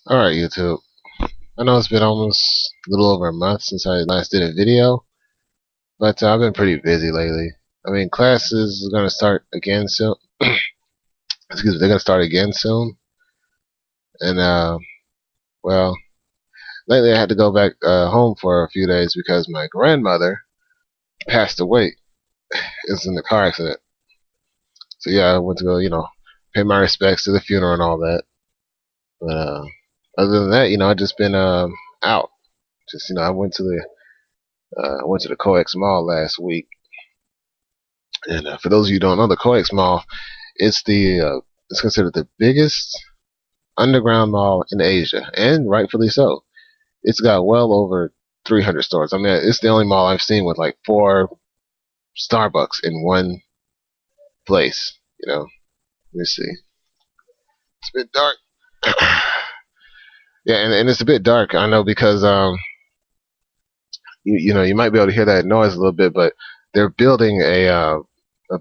Alright, YouTube. I know it's been almost a little over a month since I last did a video, but I've been pretty busy lately. I mean, classes are going to start again soon. Excuse me, they're going to start again soon. And, well, lately I had to go back home for a few days because my grandmother passed away. It was in a car accident. So, yeah, I went to go, pay my respects to the funeral and all that. But, other than that, I've just been out. Just, I went to the Coex Mall last week. And for those of you who don't know, the Coex Mall, it's considered the biggest underground mall in Asia, and rightfully so. It's got well over 300 stores. I mean, it's the only mall I've seen with like 4 Starbucks in one place. Let me see. It's a bit dark. Yeah, and it's a bit dark. I know because you might be able to hear that noise a little bit, but they're building a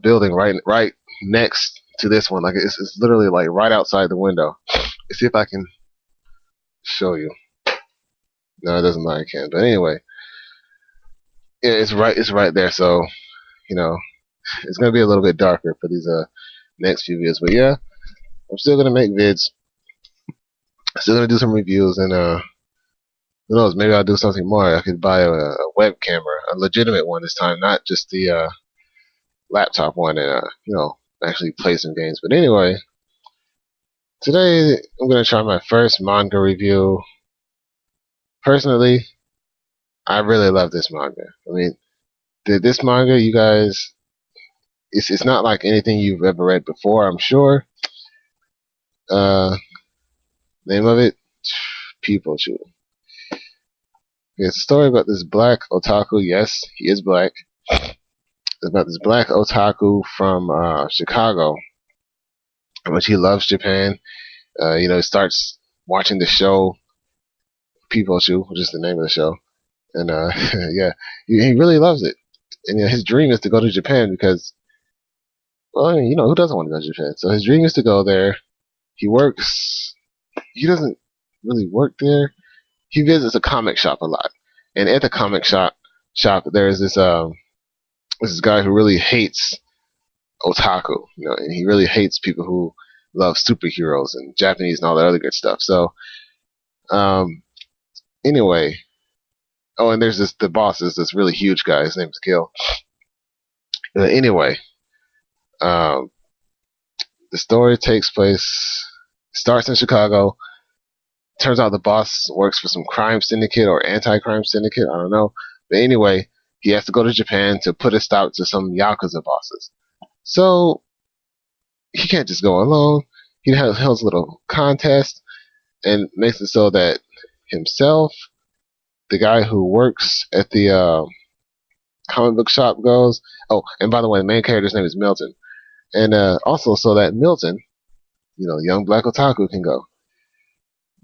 building right next to this one. Like it's literally like right outside the window. Let's see if I can show you. No, it doesn't matter. I can. But anyway, yeah, it's right there. So you know, it's gonna be a little bit darker for these next few videos. But yeah, I'm still gonna make vids. Still gonna do some reviews, and who knows? Maybe I'll do something more. I could buy a web camera, a legitimate one this time, not just the laptop one, and actually play some games. But anyway, today I'm gonna try my first manga review. Personally, I really love this manga. I mean, this manga, you guys, it's not like anything you've ever read before, I'm sure. Uh, Name of it, Peepo Choo. It's a story about this black otaku. Yes, he is black. It's about this black otaku from Chicago, which he loves Japan. He starts watching the show Peepo Choo, which is the name of the show, and yeah, he really loves it. And his dream is to go to Japan because, well, I mean, who doesn't want to go to Japan? So his dream is to go there. He works. He doesn't really work there. He visits a comic shop a lot, and at the comic shop there's this guy who really hates otaku, and he really hates people who love superheroes and Japanese and all that other good stuff. So, um, anyway, oh, and there's the boss is this really huge guy. His name is Gil. Anyway, um, the story starts in Chicago. Turns out the boss works for some crime syndicate or anti-crime syndicate. I don't know. But anyway, he has to go to Japan to put a stop to some Yakuza bosses. So he can't just go alone. He has a little contest and makes it so that himself, the guy who works at the comic book shop goes. Oh, and by the way, the main character's name is Milton. And also so that Milton, young black otaku, can go.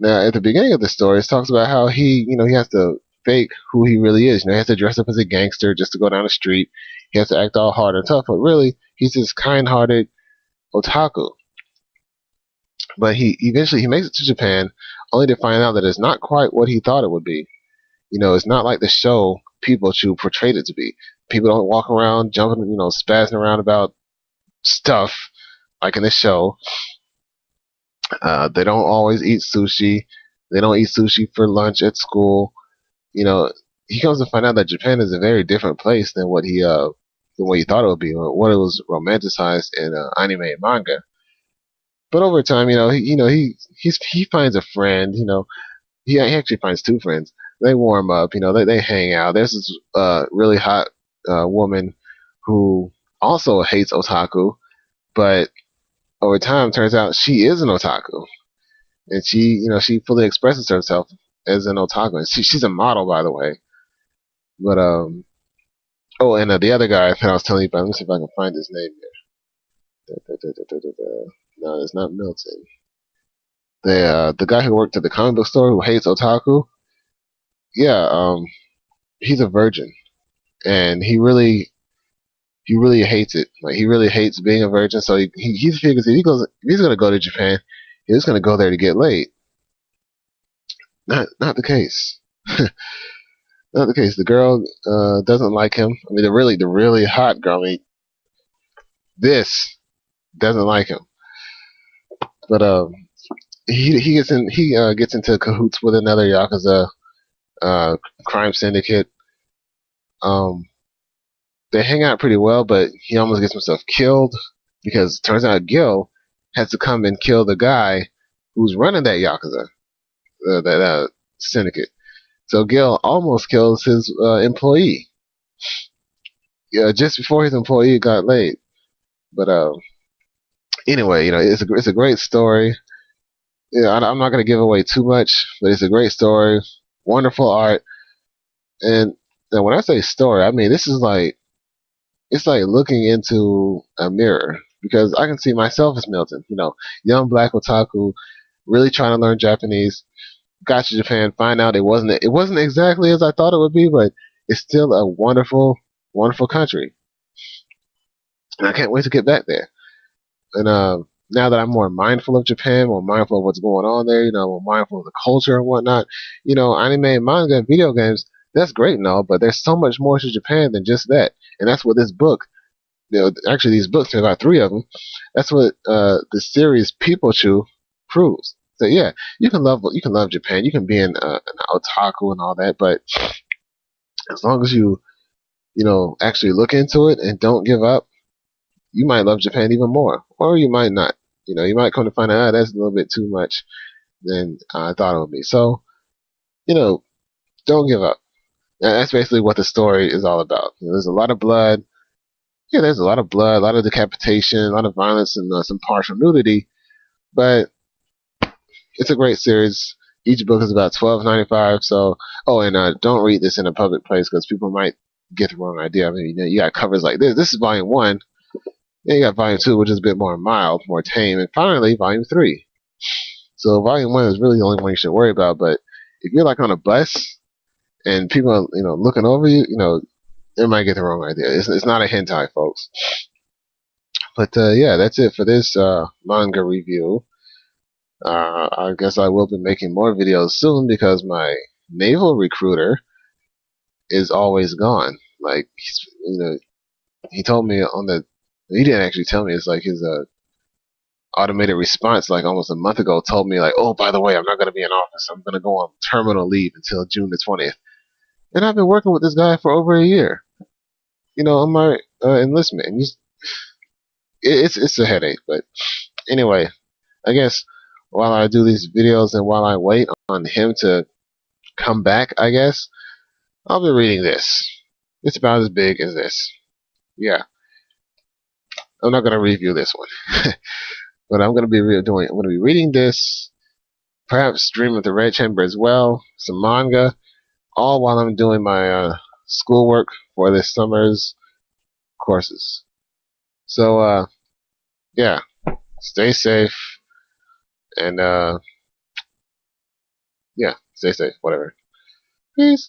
Now, at the beginning of the story, it talks about how he has to fake who he really is. He has to dress up as a gangster just to go down the street. He has to act all hard and tough, but really, he's this kind-hearted otaku. But he eventually he makes it to Japan, only to find out that it's not quite what he thought it would be. It's not like the show Peepo Choo portrayed it to be. People don't walk around jumping, spazzing around about stuff like in the show. They don't always eat sushi. They don't eat sushi for lunch at school. He comes to find out that Japan is a very different place than what he thought it would be, or what it was romanticized in anime and manga. But over time, he finds a friend. He actually finds two friends. They warm up. They hang out. There's this really hot woman who also hates otaku, but over time turns out she is an otaku, and she fully expresses herself as an otaku. And she's a model, by the way. But oh, and the other guy that I was telling you about. Let me see if I can find his name here. No, it's not Milton. The guy who worked at the comic book store who hates otaku. Yeah, he's a virgin, and he really hates it. Like he really hates being a virgin. So he figures if he's gonna go to Japan, he's gonna go there to get laid. not the case. Not the case. The girl doesn't like him. I mean, the really hot girl. I mean, this doesn't like him. But he gets into cahoots with another yakuza uh, crime syndicate. Um, they hang out pretty well, but he almost gets himself killed because it turns out Gil has to come and kill the guy who's running that yakuza, that syndicate. So Gil almost kills his employee just before his employee got laid. But anyway, it's a great story. Yeah, I'm not going to give away too much, but it's a great story, wonderful art, and when I say story, I mean this is like it's like looking into a mirror because I can see myself as Milton, young black otaku, really trying to learn Japanese. Got to Japan, find out it wasn't exactly as I thought it would be, but it's still a wonderful, wonderful country, and I can't wait to get back there. And now that I'm more mindful of Japan, more mindful of what's going on there, more mindful of the culture and whatnot, anime, manga, and video games, that's great and all, but there's so much more to Japan than just that. And that's what this book, actually these books, there are about 3 of them, that's what the series Peepo Choo proves. So yeah, you can love Japan, you can be an otaku and all that, but as long as you actually look into it and don't give up, you might love Japan even more, or you might not. You might come to find out that's a little bit too much than I thought it would be. So, you know, don't give up. And that's basically what the story is all about. There's a lot of blood. Yeah, there's a lot of blood, a lot of decapitation, a lot of violence, and some partial nudity. But it's a great series. Each book is about $12.95. So, oh, and don't read this in a public place because people might get the wrong idea. I mean, you got covers like this. This is volume 1. Then you got volume 2, which is a bit more mild, more tame, and finally volume 3. So volume 1 is really the only one you should worry about. But if you're like on a bus and people are, looking over you, they might get the wrong idea. It's not a hentai, folks. But yeah, that's it for this manga review. I guess I will be making more videos soon because my naval recruiter is always gone. Like he told me he didn't actually tell me. It's like his automated response like almost a month ago told me like, oh, by the way, I'm not going to be in office. I'm going to go on terminal leave until June the 20th. And I've been working with this guy for over a year. On my enlistment. And it's a headache. But anyway, I guess while I do these videos and while I wait on him to come back, I guess I'll be reading this. It's about as big as this. Yeah, I'm not going to review this one, but I'm going to be I'm going to be reading this. Perhaps Dream of the Red Chamber as well. Some manga, all while I'm doing my schoolwork for this summer's courses. So yeah, stay safe and yeah, stay safe. Whatever. Peace.